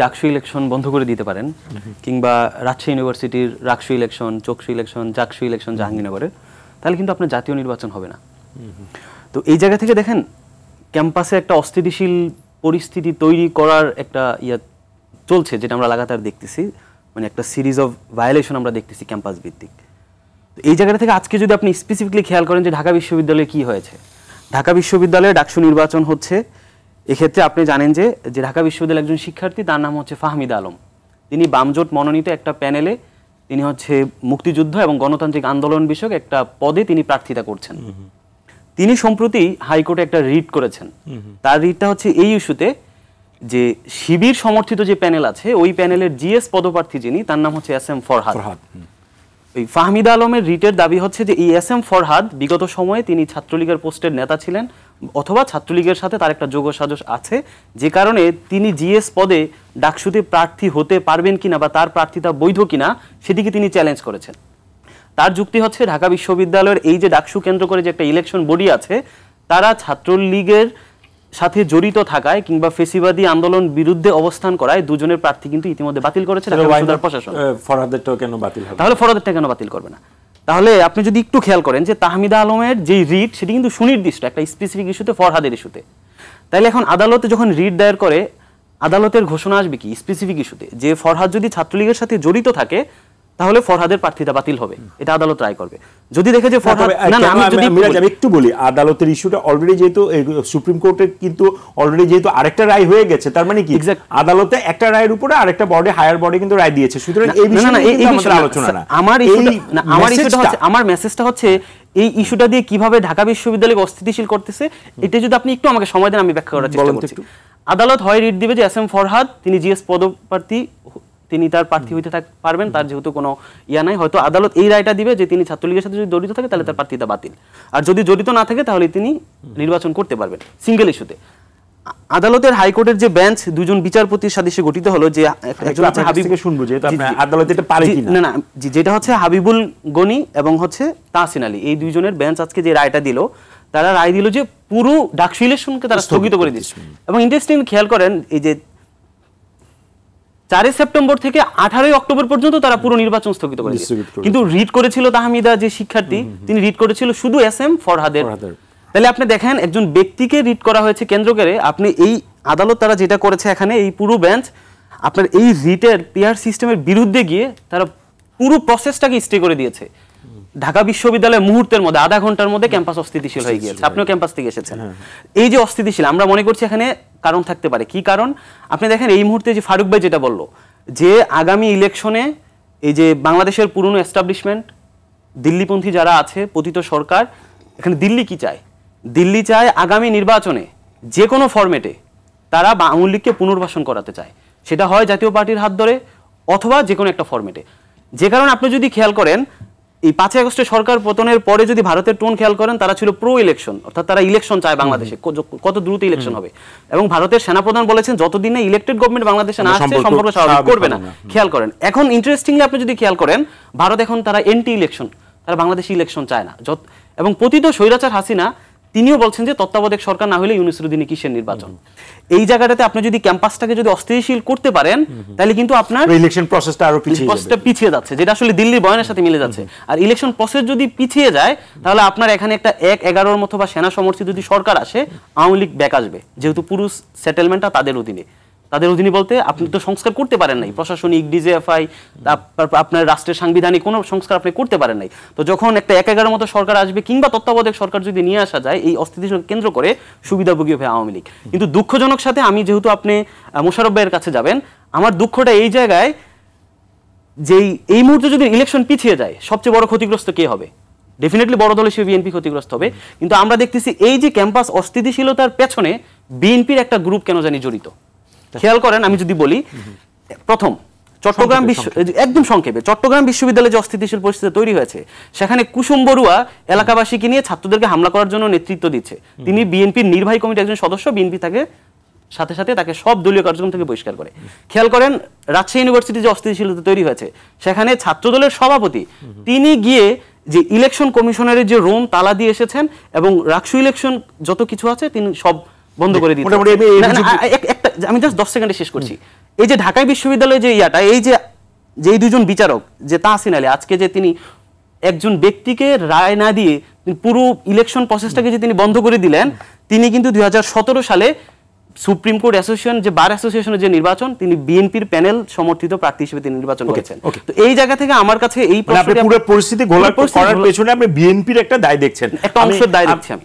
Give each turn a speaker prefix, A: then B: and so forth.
A: DUCSU election বন্ধ করে দিতে পারেন, কিংবা রাজশাহী ইউনিভার্সিটির RAKSU election, CHAKSU election, JAKSU election জাহাঙ্গীরনগরের, তাহলে কিন্তু আপনার জাতীয় নির্বাচন হবে না। তো এই জায়গা থেকে দেখেন ক্যাম্পাসে একটা অস্থিতিশীল পরিস্থিতি তৈরি করার একটা চলছে, যেটা আমরা লাগাতার দেখতেছি, মানে একটা সিরিজ অফ ভায়োলেশন আমরা দেখতেছি ক্যাম্পাস ভিত্তিক। তো এই জায়গাটা থেকে আজকে যদি আপনি স্পেসিফিকলি খেয়াল করেন যে ঢাকা বিশ্ববিদ্যালয়ে কি হয়েছে, ঢাকা বিশ্ববিদ্যালয়ে ডাকসু নির্বাচন হচ্ছে। এক্ষেত্রে আপনি জানেন যে ঢাকা বিশ্ববিদ্যালয়ের একজন শিক্ষার্থী, তার নাম হচ্ছে ফাহমিদা আলম। তিনি বামজোট মনোনীত একটা প্যানেলে তিনি হচ্ছে মুক্তিযুদ্ধ এবং গণতান্ত্রিক আন্দোলন বিষয়ক একটা পদে তিনি প্রার্থিতা করছেন। তিনি সম্প্রতি হাইকোর্টে একটা রিট করেছেন। তার রিটটা হচ্ছে এই ইস্যুতে যে শিবির সমর্থিত যে প্যানেল আছে, ওই প্যানেলের জিএস পদপ্রার্থী যিনি, তার নাম হচ্ছে এস এম ফরহাদ। ওই ফাহমিদা আলমের রিটের দাবি হচ্ছে যে এই এস এম ফরহাদ বিগত সময়ে তিনি ছাত্রলীগের পোস্টের নেতা ছিলেন, অথবা ছাত্রলীগের সাথে তার একটা যোগ সাজশ আছে, যে কারণে তিনি জিএস পদে ডাকসুতে প্রার্থী হতে পারবেন কিনা বা তার প্রার্থিতা বৈধ কিনা সেদিকে তিনি চ্যালেঞ্জ করেছেন। তার যুক্তি হচ্ছে ঢাকা বিশ্ববিদ্যালয়ের এই যে ডাকসু কেন্দ্র করে যে একটা ইলেকশন বডি আছে, তারা ছাত্রলীগের সাথে জড়িত থাকায় কিংবা ফেসিবাদী আন্দোলন বিরুদ্ধে অবস্থান করায় দুজনের প্রার্থী কিন্তু ইতিমধ্যে বাতিল করেছে ঢাকা বিশ্ববিদ্যালয় প্রশাসন।
B: ফরহাদেরটাও কেন বাতিল হবে?
A: তাহলে ফরহাদেরটা কেন বাতিল করবে না? তাহলে আপনি যদি একটু খেয়াল করেন যে তাহমিদা আলমের যে রিট, সেটি কিন্তু সুনির্দিষ্ট একটা স্পেসিফিক ইস্যুতে, ফরহাদের ইস্যুতে। তাইলে এখন আদালতে যখন রিট দায়ের করে, আদালতের ঘোষণা আসবে কি স্পেসিফিক ইস্যুতে, যে ফরহাদ যদি ছাত্রলীগের সাথে জড়িত থাকে তাহলে ফরহাদের প্রার্থিতা বাতিল হবে, এটা আদালত রায় করবে। যদি দেখে যে ফরহাদ
B: আমি একটু বলি, আদালতের ইস্যুটা অলরেডি যেহেতু সুপ্রিম কোর্টের কিন্তু অলরেডি যেহেতু আরেকটা রায় হয়ে গেছে, তার মানে কি আদালতে একটা রায়ের উপরে আরেকটা বডি, হায়ার বডি কিন্তু রায় দিয়েছে। সুতরাং এই বিষয়ে আমাদের আলোচনা না।
A: আমার মেসেজটা হচ্ছে এই ইস্যুটা দিয়ে কিভাবে ঢাকা বিশ্ববিদ্যালয়কে অস্থিতিশীল করতেছে, এটা যদি আপনি একটু আমাকে সময় দেন আমি ব্যাখ্যা করার চেষ্টা করছি। আদালত হয় রিট দিবে যে এস এম ফরহাদ তিনি জিএস পদপ্রার্থী, তিনি তার প্রার্থী হইতে পারবেন, তার যেহেতু কোনো নাই, হয়তো আদালত এই রায়টা দিবে যে তিনি ছাত্রলীগের সাথে যদি জড়িত থাকে তাহলে তার প্রার্থীতা বাতিল, আর যদি জড়িত না থাকে তাহলে তিনি নির্বাচন করতে পারবেন সিঙ্গেল ইস্যুতে। আদালতের হাইকোর্টের যে বেঞ্চ দুজন বিচারপতির সাদৃশ্যে গঠিত হলো, যে একজন হচ্ছে হাবিবকে শুনবো যে
B: আদালত এটা পারে কিনা,
A: না যেটা হচ্ছে হাবিবুল গনি এবং হচ্ছে তাহসিন আলী, এই দুইজনের বেঞ্চ আজকে যে রায়টা দিল, তারা রায় দিল যে পুরো ডাকসু ইলেকশনকে তারা স্থগিত করে দিচ্ছে। এবং ইন্টারেস্টিং খেয়াল করেন, এই যে 4 সেপ্টেম্বর থেকে 18 অক্টোবর পর্যন্ত তারা পুরো নির্বাচন স্থগিত করে দিয়েছে, কিন্তু রিট করেছিল তাহমিদা যে শিক্ষার্থী, তিনি রিট করেছিল শুধু এস এম ফরহাদের। তাহলে আপনি দেখেন একজন ব্যক্তিকে রিট করা হয়েছে কেন্দ্র করে, আপনি এই আদালত তারা যেটা করেছে এখানে এই পুরো বেঞ্চ আপনার এই রিটের পিআর সিস্টেমের বিরুদ্ধে গিয়ে তারা পুরো প্রসেসটাকে স্টে করে দিয়েছে। ঢাকা বিশ্ববিদ্যালয়ে মুহূর্তের মধ্যে, আধা ঘন্টার মধ্যে ক্যাম্পাস অস্থিতিশীল হয়ে গিয়েছে। আপনিও ক্যাম্পাস থেকে এসেছেন। এই যে অস্থিতিশীল, আমরা মনে করছি এখানে কারণ থাকতে পারে। কি কারণ? আপনি দেখেন এই মুহূর্তে যে ফারুক ভাই যেটা বললো, যে আগামী ইলেকশনে এই যে বাংলাদেশের পুরনো এস্টাবলিশমেন্ট, দিল্লিপন্থী যারা আছে, পতিত সরকার, এখানে দিল্লি কি চায়? দিল্লি চায় আগামী নির্বাচনে যে কোনো ফরম্যাটে তারা আওয়ামী লীগকে পুনর্বাসন করাতে চায়, সেটা হয় জাতীয় পার্টির হাত ধরে অথবা যে কোনো একটা ফরম্যাটে। যে কারণে আপনি যদি খেয়াল করেন এই 5 আগস্টে সরকার পতনের পরে যদি ভারতের টোন খেয়াল করেন, তারা ছিল প্রো ইলেকশন, অর্থাৎ তারা ইলেকশন চায় বাংলাদেশে, কত দ্রুত ইলেকশন হবে। এবং ভারতের সেনাপ্রধান বলেছেন যতদিন না ইলেক্টেড গভর্নমেন্ট বাংলাদেশে না আসছে সম্পর্ক স্বাভাবিক করবে না। খেয়াল করেন এখন ইন্টারেস্টিংলি আপনি যদি খেয়াল করেন, ভারত এখন তারা এন্টি ইলেকশন, তারা বাংলাদেশে ইলেকশন চায় না। এবং পতিত স্বৈরাচার হাসিনা তিনিও বলছেন যে তত্ত্বাবধায়ক সরকার না হলে ইউনূসের অধীনে কিসের নির্বাচন। এই জায়গাটাতে আপনি যদি ক্যাম্পাসটাকে যদি অস্থিতিশীল করতে পারেন, তাহলে কিন্তু আপনার
B: ইলেকশন প্রসেসটা আরো
A: পিছিয়ে যাচ্ছে, যেটা আসলে দিল্লির বয়ানের সাথে মিলে যাচ্ছে। আর ইলেকশন প্রসেস যদি পিছিয়ে যায়, তাহলে আপনার এখানে একটা 1-11 মতো বা সেনা সমর্থিত যদি সরকার আসে, আওয়ামী লীগ ব্যাক আসবে, যেহেতু পুরো সেটেলমেন্টটা তাদের অধীনে। তাদের অধীনে বলতে আপনি তো সংস্কার করতে পারেন নাই, প্রশাসনিক, ডিজিএফআই, আপনার রাষ্ট্রের সাংবিধানিক কোনো সংস্কার আপনি করতে পারেন নাই। তো যখন একটা 1-11 মতো সরকার আসবে, কিংবা তত্ত্বাবধায়ক সরকার যদি নিয়ে আসা যায়, এই অস্থিতিশীল কেন্দ্র করে সুবিধাভোগী হবে আওয়ামী লীগ। কিন্তু দুঃখজনক সাথে আমি যেহেতু আপনি মোশাররফ ভাইয়ের কাছে যাবেন, আমার দুঃখটা এই জায়গায় যে এই মুহূর্তে যদি ইলেকশন পিছিয়ে যায়, সবচেয়ে বড় ক্ষতিগ্রস্ত কে হবে? ডেফিনেটলি বড় দল হিসেবে বিএনপি ক্ষতিগ্রস্ত হবে। কিন্তু আমরা দেখতেছি এই যে ক্যাম্পাস অস্থিতিশীলতার পেছনে বিএনপির একটা গ্রুপ কেন জানি জড়িত। খেয়াল করেন, আমি যদি বলি, প্রথম চট্টগ্রাম একদম সংক্ষেপে, চট্টগ্রাম বিশ্ববিদ্যালয়ে যে অস্থিতিশীল পরিস্থিতি তৈরি হয়েছে, সেখানে কুসুম বড়ুয়া এলাকাবাসীকে নিয়ে ছাত্রদেরকে হামলা করার জন্য নেতৃত্ব দিচ্ছে। তিনি বিএনপির নির্বাহী কমিটির একজন সদস্য, বিএনপি তাকে সাথে সাথে তাকে সব দলীয় কার্যক্রম থেকে বহিষ্কার করে। খেয়াল করেন রাজশাহী ইউনিভার্সিটি যে অস্থিতিশীলতা তৈরি হয়েছে, সেখানে ছাত্রদলের সভাপতি তিনি গিয়ে যে ইলেকশন কমিশনারের যে রুম তালা দিয়ে এসেছেন এবং রাকসু ইলেকশন যত কিছু আছে তিনি সব বন্ধ করে দিতে। আমি জাস্ট 10 সেকেন্ডে শেষ করছি। এই যে ঢাকা বিশ্ববিদ্যালয়ে যে ইয়াটা, এই যে যেই দুজন বিচারক, যে তাহসিন আলী, আজকে যে তিনি একজন ব্যক্তিকে রায় না দিয়ে পুরো ইলেকশন প্রসেসটাকে যে তিনি বন্ধ করে দিলেন, তিনি কিন্তু 2017 সালে সুপ্রিম কোর্ট অ্যাসোসিয়েশন, যে বার অ্যাসোসিয়েশনের যে নির্বাচন, তিনি বিএনপির প্যানেল সমর্থিত প্রার্থী হিসেবে তিনি নির্বাচন করেছেন।
B: তো এই জায়গা থেকে আমার কাছে এই পুরো পরিস্থিতি ঘোলাট করার পেছনে আপনি বিএনপির একটা দায় দেখছেন, একটা অংশের দায় দেখছি আমি।